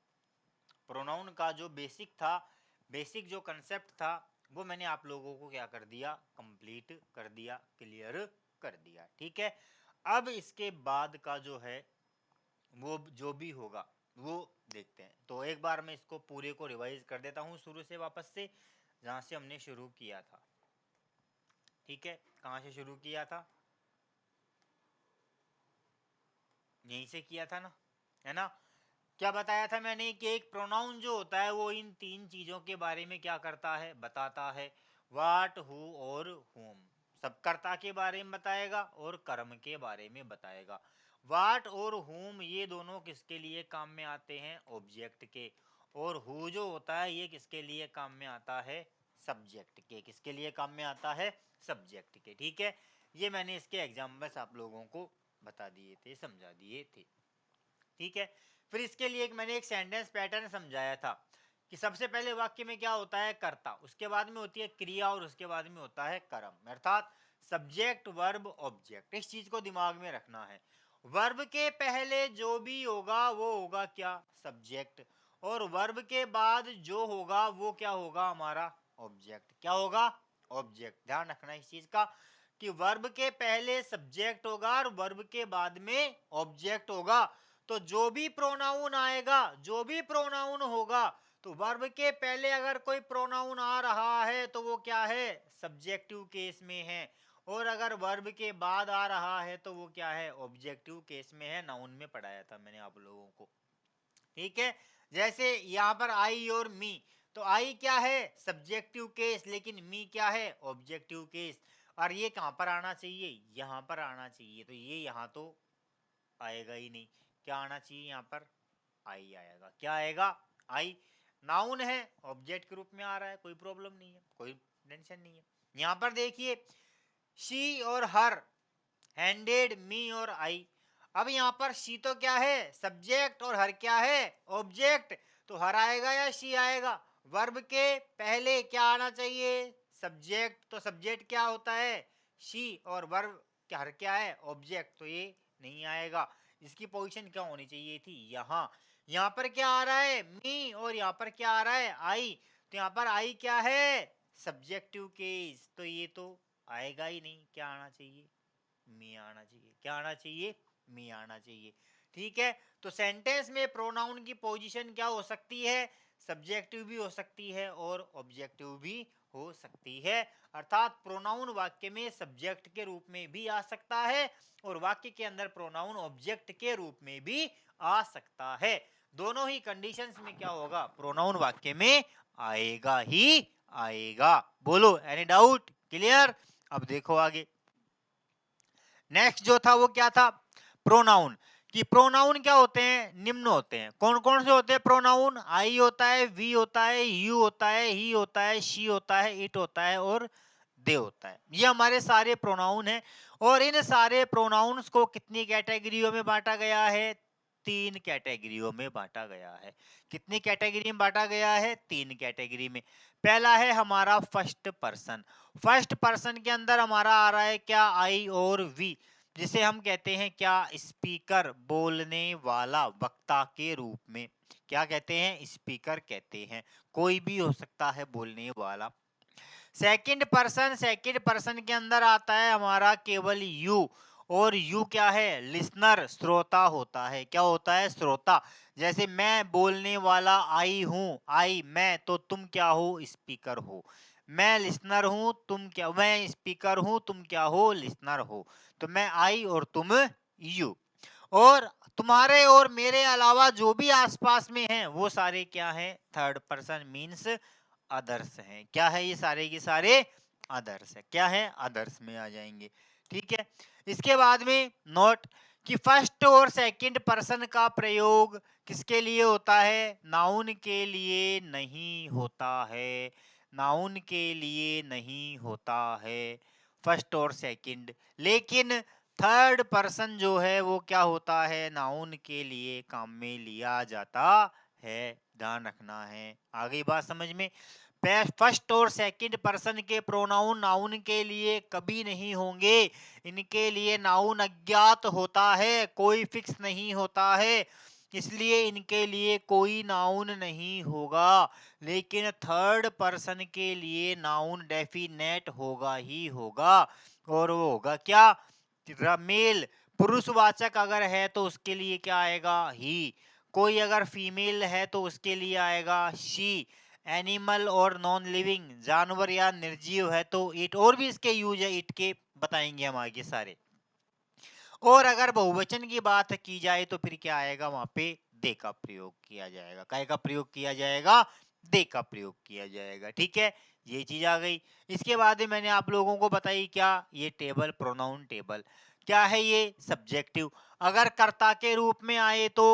Speaker 1: प्रोनाउन का जो बेसिक था, बेसिक जो कंसेप्ट था, वो मैंने आप लोगों को क्या कर दिया, कंप्लीट कर दिया, क्लियर कर दिया, ठीक है। अब इसके बाद का जो है वो जो भी होगा वो देखते हैं। तो एक बार मैं इसको पूरे को रिवाइज कर देता हूँ शुरू से वापस से, जहां से हमने शुरू किया था, ठीक है। कहाँ से शुरू किया था? यहीं से किया था ना, है ना। क्या बताया था मैंने कि एक प्रोनाउन जो होता है वो इन तीन चीजों के बारे में क्या करता है, बताता है। वाट, हु और हुम, सब कर्ता के बारे में बताएगा और कर्म के बारे में बताएगा। वाट और हुम ये दोनों किसके लिए काम में आते हैं, ऑब्जेक्ट के। और हु जो होता है ये किसके लिए काम में आता है, सब्जेक्ट के। किसके लिए काम में आता है, सब्जेक्ट के, ठीक है। ये मैंने इसके एग्जाम्पल्स आप लोगों को बता दिए थे, समझा दिए थे, ठीक है। फिर इसके लिए मैंने एक सेंटेंस पैटर्न समझाया था कि सबसे पहले वाक्य में क्या होता है, कर्ता, उसके बाद में होती है क्रिया और उसके बाद में होता है कर्म, अर्थात सब्जेक्ट वर्ब ऑब्जेक्ट। इस चीज को दिमाग में रखना है। वर्ब के पहले जो भी होगा वो होगा क्या, सब्जेक्ट, और वर्ब के बाद जो होगा वो क्या होगा, हमारा ऑब्जेक्ट। क्या होगा, ऑब्जेक्ट। ध्यान रखना इस चीज का कि वर्ब के पहले सब्जेक्ट होगा और वर्ब के बाद में ऑब्जेक्ट होगा। तो जो भी प्रोनाउन आएगा, जो भी प्रोनाउन होगा, तो वर्ब के पहले अगर कोई प्रोनाउन आ रहा है तो वो क्या है, सब्जेक्टिव केस में है। और अगर वर्ब के बाद आ रहा है तो वो क्या है, ऑब्जेक्टिव केस में है। नाउन में पढ़ाया था मैंने आप लोगों को, ठीक है। जैसे यहाँ पर आई और मी, तो आई क्या है, सब्जेक्टिव केस, लेकिन मी क्या है, ऑब्जेक्टिव केस। और ये कहाँ पर आना चाहिए, यहाँ पर आना चाहिए। तो ये यहाँ तो आएगा ही नहीं। क्या आना चाहिए, यहाँ पर आई आएगा। क्या आएगा, आई। नाउन है, ऑब्जेक्ट के रूप में आ रहा है, कोई प्रॉब्लम नहीं है, कोई टेंशन नहीं है। यहाँ पर देखिए शी और हर, हैंडेड मी और आई। अब यहाँ पर शी तो क्या है, सब्जेक्ट, और हर क्या है, ऑब्जेक्ट। तो हर आएगा या शी आएगा, वर्ब के पहले क्या आना चाहिए, सब्जेक्ट। तो सब्जेक्ट क्या होता है, शी, और वर्ब हर क्या है, ऑब्जेक्ट। तो ये नहीं आएगा। इसकी पोजीशन क्या होनी चाहिए थी, यहाँ। यहाँ पर क्या आ रहा है, मी, और यहाँ पर क्या आ रहा है, आई। तो यहाँ पर आई क्या है, सब्जेक्टिव केस। तो ये तो आएगा ही नहीं। क्या आना चाहिए, मी आना चाहिए। क्या आना चाहिए, मी आना चाहिए, ठीक है। तो सेंटेंस में प्रोनाउन की पोजीशन क्या हो सकती है, सब्जेक्टिव भी हो सकती है और ऑब्जेक्टिव भी हो सकती है। अर्थात प्रोनाउन वाक्य में सब्जेक्ट के रूप में भी आ सकता है और वाक्य के अंदर प्रोनाउन ऑब्जेक्ट के रूप में भी आ सकता है। दोनों ही कंडीशंस में क्या होगा, प्रोनाउन वाक्य में आएगा ही आएगा। बोलो, एनी डाउट, क्लियर? अब देखो आगे, नेक्स्ट जो था वो क्या था, प्रोनाउन। कि प्रोनाउन क्या होते हैं, निम्न होते हैं। कौन कौन से होते हैं प्रोनाउन, आई होता है, वी होता है, यू होता है, ही होता है, शी होता है, इट होता है और दे होता है। ये हमारे सारे प्रोनाउन हैं। और इन सारे प्रोनाउंस को कितनी कैटेगरियों में बांटा गया है, तीन कैटेगरियों में बांटा गया है। कितनी कैटेगरी में बांटा गया है, तीन कैटेगरी में। पहला है हमारा फर्स्ट पर्सन। फर्स्ट पर्सन के अंदर हमारा आ रहा है क्या, आई और वी, जिसे हम कहते हैं क्या, स्पीकर, बोलने वाला, वक्ता के रूप में। क्या कहते हैं, स्पीकर कहते हैं। कोई भी हो सकता है बोलने वाला। सेकंड पर्सन के अंदर आता है हमारा केवल यू। और यू क्या है, लिसनर, श्रोता होता है। क्या होता है, श्रोता। जैसे मैं बोलने वाला आई हूं, आई मैं, तो तुम क्या हो, स्पीकर हो। मैं लिसनर हूं, तुम क्या, मैं स्पीकर हूं, तुम क्या हो, लिसनर हो। तो मैं आई और तुम यू। और तुम्हारे और मेरे अलावा जो भी आसपास में हैं वो सारे क्या हैं, थर्ड पर्सन मीन्स अदर्स हैं। क्या है, ये सारे के सारे अदर्स है। क्या है, अदर्स में आ जाएंगे, ठीक है। इसके बाद में नोट कि फर्स्ट और सेकंड पर्सन का प्रयोग किसके लिए होता है, नाउन के लिए नहीं होता है। नाउन के लिए नहीं होता है फर्स्ट और सेकंड, लेकिन थर्ड पर्सन जो है वो क्या होता है, नाउन के लिए काम में लिया जाता है, ध्यान रखना है। आगे बात समझ में। फर्स्ट और सेकंड पर्सन के प्रोनाउन नाउन के लिए कभी नहीं होंगे, इनके लिए नाउन अज्ञात होता है, कोई फिक्स नहीं होता है, इसलिए इनके लिए कोई नाउन नहीं होगा। लेकिन थर्ड पर्सन के लिए नाउन डेफिनेट होगा ही होगा, और वो होगा क्या, मेल पुरुषवाचक अगर है तो उसके लिए क्या आएगा, ही। कोई अगर फीमेल है तो उसके लिए आएगा शी। एनिमल और नॉन लिविंग जानवर या निर्जीव है तो इट, और भी इसके यूज है इट के, बताएंगे हम आगे सारे। और अगर बहुवचन की बात की जाए तो फिर क्या आएगा, वहां पे दे का प्रयोग किया जाएगा। काय का प्रयोग किया जाएगा, दे का प्रयोग किया जाएगा। ठीक है, ये चीज आ गई। इसके बाद मैंने आप लोगों को बताई क्या, ये टेबल, प्रोनाउन टेबल क्या है, ये सब्जेक्टिव। अगर कर्ता के रूप में आए तो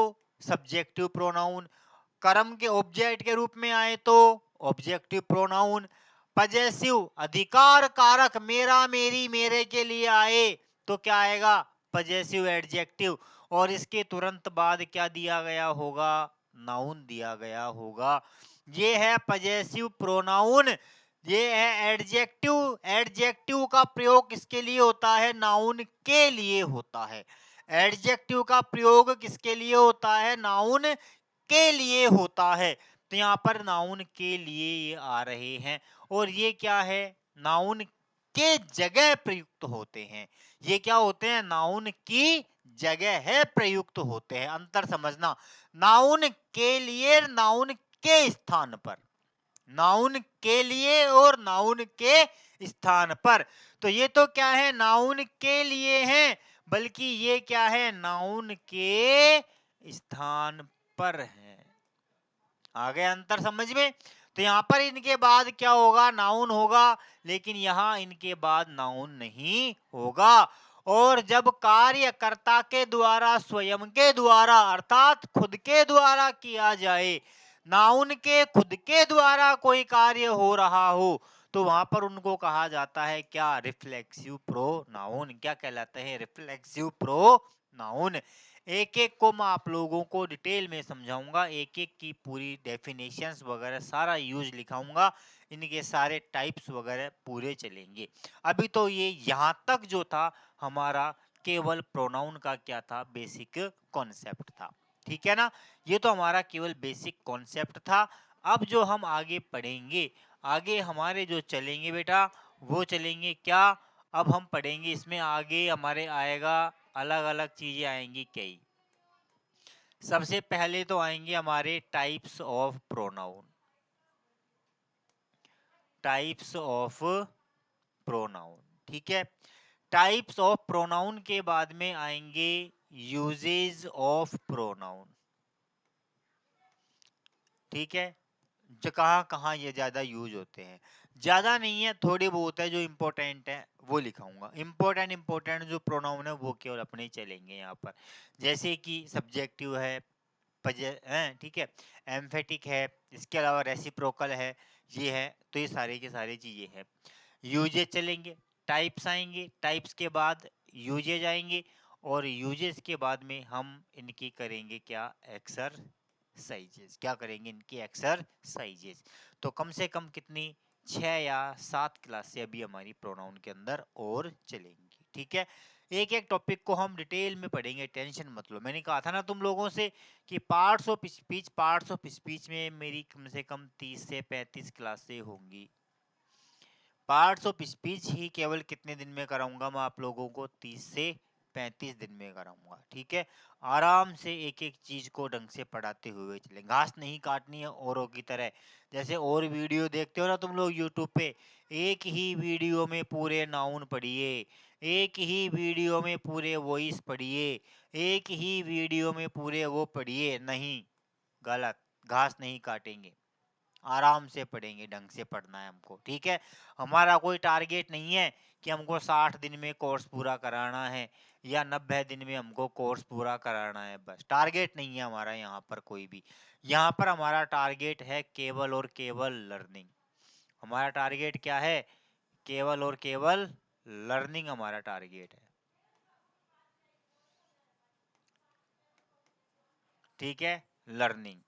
Speaker 1: सब्जेक्टिव प्रोनाउन, कर्म के ऑब्जेक्ट के रूप में आए तो ऑब्जेक्टिव प्रोनाउन, पजेसिव अधिकार कारक मेरा मेरी मेरे के लिए आए तो क्या आएगा, पजेसिव एडजेक्टिव। और इसके तुरंत बाद क्या दिया गया होगा, नाउन दिया गया होगा। ये है पजेसिव प्रोनाउन, ये है एडजेक्टिव। एडजेक्टिव का प्रयोग किसके लिए होता है, नाउन के लिए होता है। एडजेक्टिव का प्रयोग किसके लिए होता है, नाउन के लिए होता है। तो यहाँ पर नाउन के लिए ये आ रहे हैं, और ये क्या है, नाउन के जगह प्रयुक्त होते हैं। ये क्या होते हैं, नाउन की जगह है प्रयुक्त होते हैं। अंतर समझना, नाउन के लिए, नाउन के स्थान पर, नाउन के लिए और नाउन के स्थान पर। तो ये तो क्या है, नाउन के लिए है, बल्कि ये क्या है, नाउन के स्थान पर है। आ गया अंतर समझ में। तो यहाँ पर इनके बाद क्या होगा, नाउन होगा, लेकिन यहाँ इनके बाद नाउन नहीं होगा। और जब कार्यकर्ता के द्वारा, स्वयं के द्वारा अर्थात खुद के द्वारा किया जाए, नाउन के खुद के द्वारा कोई कार्य हो रहा हो, तो वहां पर उनको कहा जाता है क्या, रिफ्लेक्सिव प्रोनाउन। क्या कहलाते हैं, रिफ्लेक्सिव प्रोनाउन। एक एक को मैं आप लोगों को डिटेल में समझाऊंगा, एक एक की पूरी डेफिनेशंस वगैरह सारा यूज लिखाऊंगा, इनके सारे टाइप्स वगैरह पूरे चलेंगे। अभी तो ये यहाँ तक जो था हमारा केवल प्रोनाउन का क्या था, बेसिक कॉन्सेप्ट था। ठीक है ना, ये तो हमारा केवल बेसिक कॉन्सेप्ट था। अब जो हम आगे पढ़ेंगे, आगे हमारे जो चलेंगे बेटा, वो चलेंगे क्या, अब हम पढ़ेंगे इसमें आगे हमारे आएगा, अलग अलग चीजें आएंगी कई। सबसे पहले तो आएंगे हमारे types of pronoun, types of pronoun. ठीक है, टाइप्स ऑफ प्रोनाउन के बाद में आएंगे यूजेज ऑफ प्रोनाउन। ठीक है, जो कहाँ कहाँ ये ज्यादा यूज होते हैं, ज्यादा नहीं है, थोड़े बहुत है जो इंपॉर्टेंट है वो लिखाऊंगा। इंपॉर्टेंट जो प्रोनाउन है वो केवल अपने ही चलेंगे यहाँ पर। जैसे कि सब्जेक्टिव है, ठीक है, एम्फेटिक है, इसके अलावा रेसिप्रोकल है, ये है, तो ये सारे के सारे चीजें हैं। यूजेज चलेंगे, टाइप्स आएंगे, टाइप्स के बाद यूजेज आएंगे, और यूजेस के बाद में हम इनकी करेंगे क्या, एक्सरसाइजेस। क्या करेंगे, इनकी एक्सरसाइजेस। तो कम से कम कितनी, 6 या 7 क्लास से अभी हमारी प्रोनाउन के अंदर और चलेंगी। ठीक है, एक एक टॉपिक को हम डिटेल में पढ़ेंगे, टेंशन मत लो। मैंने कहा था ना तुम लोगों से कि पार्ट्स ऑफ स्पीच में मेरी कम से कम 30 से 35 क्लासें होंगी। पार्ट्स ऑफ स्पीच ही केवल कितने दिन में कराऊंगा मैं आप लोगों को, 30 से 35 दिन में कराऊंगा। ठीक है, आराम से एक एक चीज को ढंग से पढ़ाते हुए चले, घास नहीं काटनी है औरों की तरह। जैसे और वीडियो देखते हो ना तुम लोग यूट्यूब पे, एक ही वीडियो में पूरे नाउन पढ़िए, एक ही वीडियो में पूरे वॉइस पढ़िए, एक ही वीडियो में पूरे वो पढ़िए, नहीं, गलत। घास नहीं काटेंगे, आराम से पढ़ेंगे, ढंग से पढ़ना है हमको। ठीक है, हमारा कोई टारगेट नहीं है कि हमको 60 दिन में कोर्स पूरा कराना है या 90 दिन में हमको कोर्स पूरा कराना है, बस टारगेट नहीं है हमारा यहाँ पर कोई भी। यहाँ पर हमारा टारगेट है केवल और केवल लर्निंग। हमारा टारगेट क्या है, केवल और केवल लर्निंग हमारा टारगेट है। ठीक है, लर्निंग।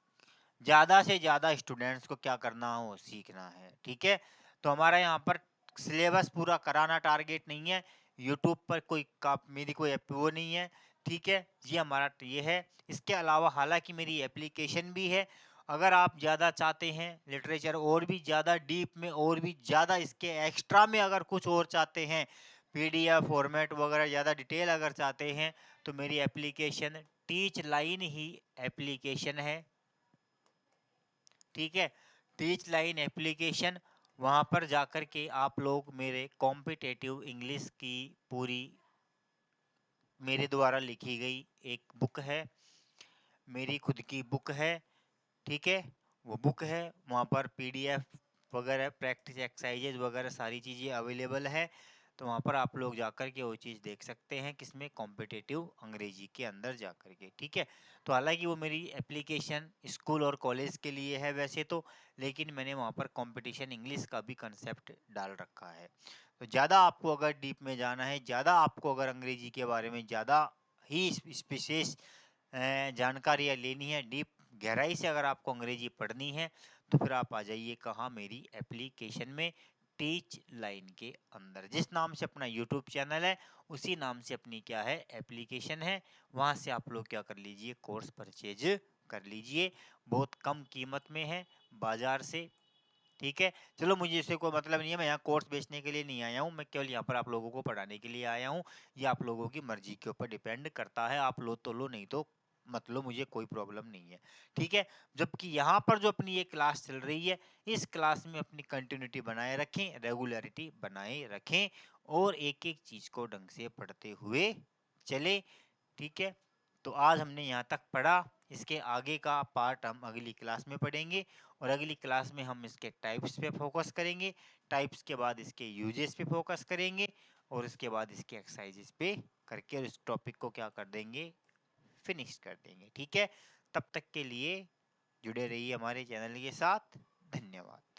Speaker 1: ज़्यादा से ज़्यादा स्टूडेंट्स को क्या करना हो, सीखना है। ठीक है, तो हमारा यहाँ पर सिलेबस पूरा कराना टारगेट नहीं है, यूट्यूब पर कोई मेरी कोई वो नहीं है। ठीक है, ये हमारा ये है। इसके अलावा हालांकि मेरी एप्लीकेशन भी है, अगर आप ज़्यादा चाहते हैं लिटरेचर और भी ज़्यादा डीप में और भी ज़्यादा इसके एक्स्ट्रा में अगर कुछ और चाहते हैं, पीडीएफ फॉर्मेट वगैरह ज़्यादा डिटेल अगर चाहते हैं, तो मेरी एप्लीकेशन टीच लाइन ही एप्लीकेशन है। ठीक है, टीच लाइन एप्लीकेशन, वहां पर जाकर के आप लोग मेरे कॉम्पिटेटिव इंग्लिश की पूरी मेरे द्वारा लिखी गई एक बुक है, मेरी खुद की बुक है। ठीक है, वो बुक है, वहाँ पर पीडीएफ वगैरह प्रैक्टिस एक्सरसाइजेज वगैरह सारी चीज़ें अवेलेबल है। तो वहाँ पर आप लोग जाकर के वो चीज़ देख सकते हैं, किसमें, कॉम्पिटिटिव अंग्रेजी के अंदर जाकर के। ठीक है, तो हालांकि वो मेरी एप्लीकेशन स्कूल और कॉलेज के लिए है वैसे तो, लेकिन मैंने वहाँ पर कंपटीशन इंग्लिश का भी कंसेप्ट डाल रखा है। तो ज़्यादा आपको अगर डीप में जाना है, ज़्यादा आपको अगर अंग्रेजी के बारे में ज़्यादा ही विशेष जानकारियाँ लेनी है, डीप गहराई से अगर आपको अंग्रेजी पढ़नी है, तो फिर आप आ जाइए कहाँ, मेरी एप्लीकेशन में, टीच लाइन के अंदर। जिस नाम से अपना यूट्यूब चैनल है, उसी नाम से अपनी क्या है, एप्लीकेशन है। वहाँ से आप लोग क्या कर लीजिए, कोर्स परचेज कर लीजिए, बहुत कम कीमत में है बाजार से। ठीक है, चलो मुझे इससे कोई मतलब नहीं है, मैं यहाँ कोर्स बेचने के लिए नहीं आया हूँ, मैं केवल यहाँ पर आप लोगों को पढ़ाने के लिए आया हूँ। ये आप लोगों की मर्जी के ऊपर डिपेंड करता है, आप लो तो लो, नहीं तो मत लो, मुझे कोई प्रॉब्लम नहीं है। ठीक है, जबकि यहाँ पर जो अपनी ये क्लास चल रही है, इस क्लास में अपनी कंटिन्यूटी बनाए रखें, रेगुलरिटी बनाए रखें, और एक एक चीज को ढंग से पढ़ते हुए चले। ठीक है, तो आज हमने यहाँ तक पढ़ा, इसके आगे का पार्ट हम अगली क्लास में पढ़ेंगे, और अगली क्लास में हम इसके टाइप्स पे फोकस करेंगे, टाइप्स के बाद इसके यूजेस पे फोकस करेंगे, और इसके बाद इसके एक्सरसाइजेस पे करके और इस टॉपिक को क्या कर देंगे, फिनिश कर देंगे। ठीक है, तब तक के लिए जुड़े रहिए हमारे चैनल के साथ। धन्यवाद।